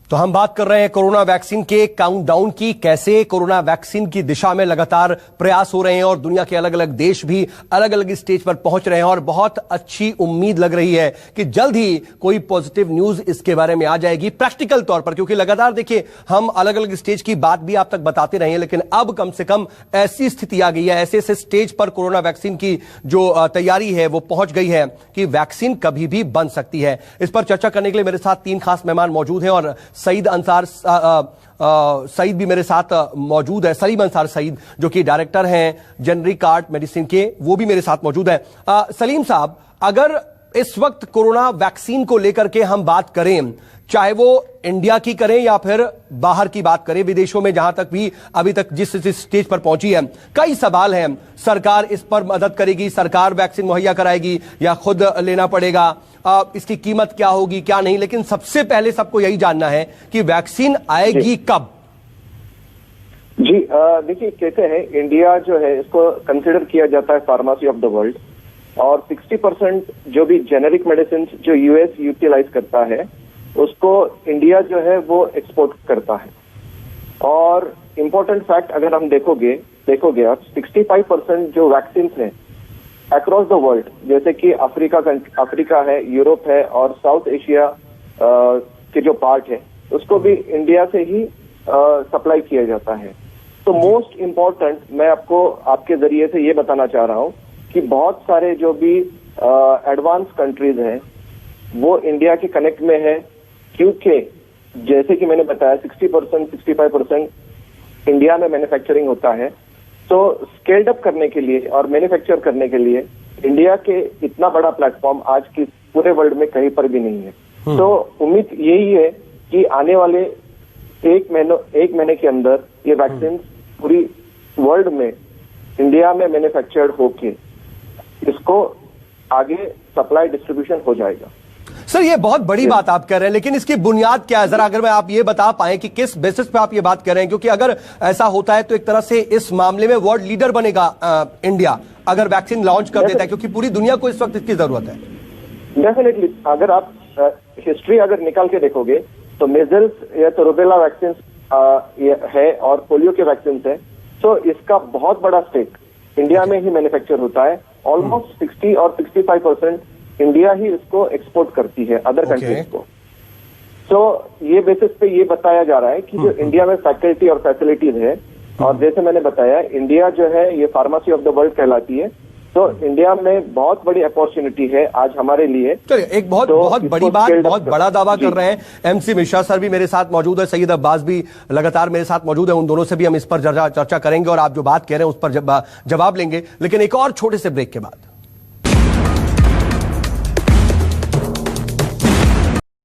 तो हम बात कर रहे हैं कोरोना वैक्सीन के काउंटडाउन की, कैसे कोरोना वैक्सीन की दिशा में लगातार प्रयास हो रहे हैं और दुनिया के अलग अलग देश भी अलग अलग स्टेज पर पहुंच रहे हैं और बहुत अच्छी उम्मीद लग रही है कि जल्द ही कोई पॉजिटिव न्यूज इसके बारे में आ जाएगी प्रैक्टिकल तौर पर। क्योंकि लगातार देखिए हम अलग अलग स्टेज की बात भी आप तक बताते रहे हैं, लेकिन अब कम से कम ऐसी स्थिति आ गई है, ऐसे ऐसे स्टेज पर कोरोना वैक्सीन की जो तैयारी है वो पहुंच गई है कि वैक्सीन कभी भी बन सकती है। इस पर चर्चा करने के लिए मेरे साथ तीन खास मेहमान मौजूद हैं और सईद अंसार सईद भी मेरे साथ मौजूद है। सलीम अंसार सईद जो कि डायरेक्टर हैं जेनरिक आर्ट मेडिसिन के, वो भी मेरे साथ मौजूद है। सलीम साहब, अगर इस वक्त कोरोना वैक्सीन को लेकर के हम बात करें, चाहे वो इंडिया की करें या फिर बाहर की बात करें, विदेशों में जहां तक भी अभी तक जिस स्टेज पर पहुंची है, कई सवाल हैं। सरकार इस पर मदद करेगी, सरकार वैक्सीन मुहैया कराएगी या खुद लेना पड़ेगा, इसकी कीमत क्या होगी क्या नहीं, लेकिन सबसे पहले सबको यही जानना है कि वैक्सीन आएगी कब। जी देखिए, कैसे है, इंडिया जो है इसको कंसिडर किया जाता है फार्मेसी ऑफ द वर्ल्ड और 60% जो भी जेनेरिक मेडिसिन जो यूएस यूटिलाइज करता है उसको इंडिया जो है वो एक्सपोर्ट करता है। और इम्पोर्टेंट फैक्ट अगर हम देखोगे आप 65% जो वैक्सीन हैं अक्रॉस द वर्ल्ड, जैसे कि अफ्रीका है, यूरोप है और साउथ एशिया के जो पार्ट है उसको भी इंडिया से ही सप्लाई किया जाता है। तो मोस्ट इम्पोर्टेंट मैं आपको आपके जरिए से ये बताना चाह रहा हूँ कि बहुत सारे जो भी एडवांस कंट्रीज हैं वो इंडिया के कनेक्ट में है, क्योंकि जैसे कि मैंने बताया 65% इंडिया में मैन्युफैक्चरिंग होता है। तो स्केल्ड अप करने के लिए और मैन्युफैक्चर करने के लिए इंडिया के इतना बड़ा प्लेटफॉर्म आज की पूरे वर्ल्ड में कहीं पर भी नहीं है। तो उम्मीद यही है कि आने वाले एक महीने के अंदर ये वैक्सीन पूरी वर्ल्ड में इंडिया में मैन्युफैक्चर्ड होके इसको आगे सप्लाई डिस्ट्रीब्यूशन हो जाएगा। सर, ये बहुत बड़ी बात आप कह रहे हैं, लेकिन इसकी बुनियाद क्या है? जरा अगर मैं आप ये बता पाए कि किस बेसिस पे आप ये बात कर रहे हैं, क्योंकि अगर ऐसा होता है तो एक तरह से इस मामले में वर्ल्ड लीडर बनेगा इंडिया अगर वैक्सीन लॉन्च कर देता है, क्योंकि पूरी दुनिया को इस वक्त इसकी जरूरत है। डेफिनेटली अगर आप हिस्ट्री अगर निकाल के देखोगे तो मेजल्स या तो रुबेला वैक्सीन है और पोलियो के वैक्सीन है, तो इसका बहुत बड़ा स्टेक इंडिया में ही मैन्युफैक्चर होता है। ऑलमोस्ट 60 और 65% इंडिया ही इसको एक्सपोर्ट करती है अदर कंट्रीज को। तो ये बेसिस पे ये बताया जा रहा है कि जो इंडिया में फैकल्टी और फैसिलिटीज है, और जैसे मैंने बताया इंडिया जो है ये फार्मेसी ऑफ द वर्ल्ड कहलाती है, तो इंडिया में बहुत बड़ी अपॉर्चुनिटी है आज हमारे लिए। चलिए, एक बहुत बड़ी बात, बहुत बड़ा दावा कर रहे हैं। एमसी मिश्रा सर भी मेरे साथ मौजूद है, सैयद अब्बास भी लगातार मेरे साथ मौजूद है, उन दोनों से भी हम इस पर चर्चा करेंगे और आप जो बात कह रहे हैं उस पर जवाब लेंगे, लेकिन एक और छोटे से ब्रेक के बाद।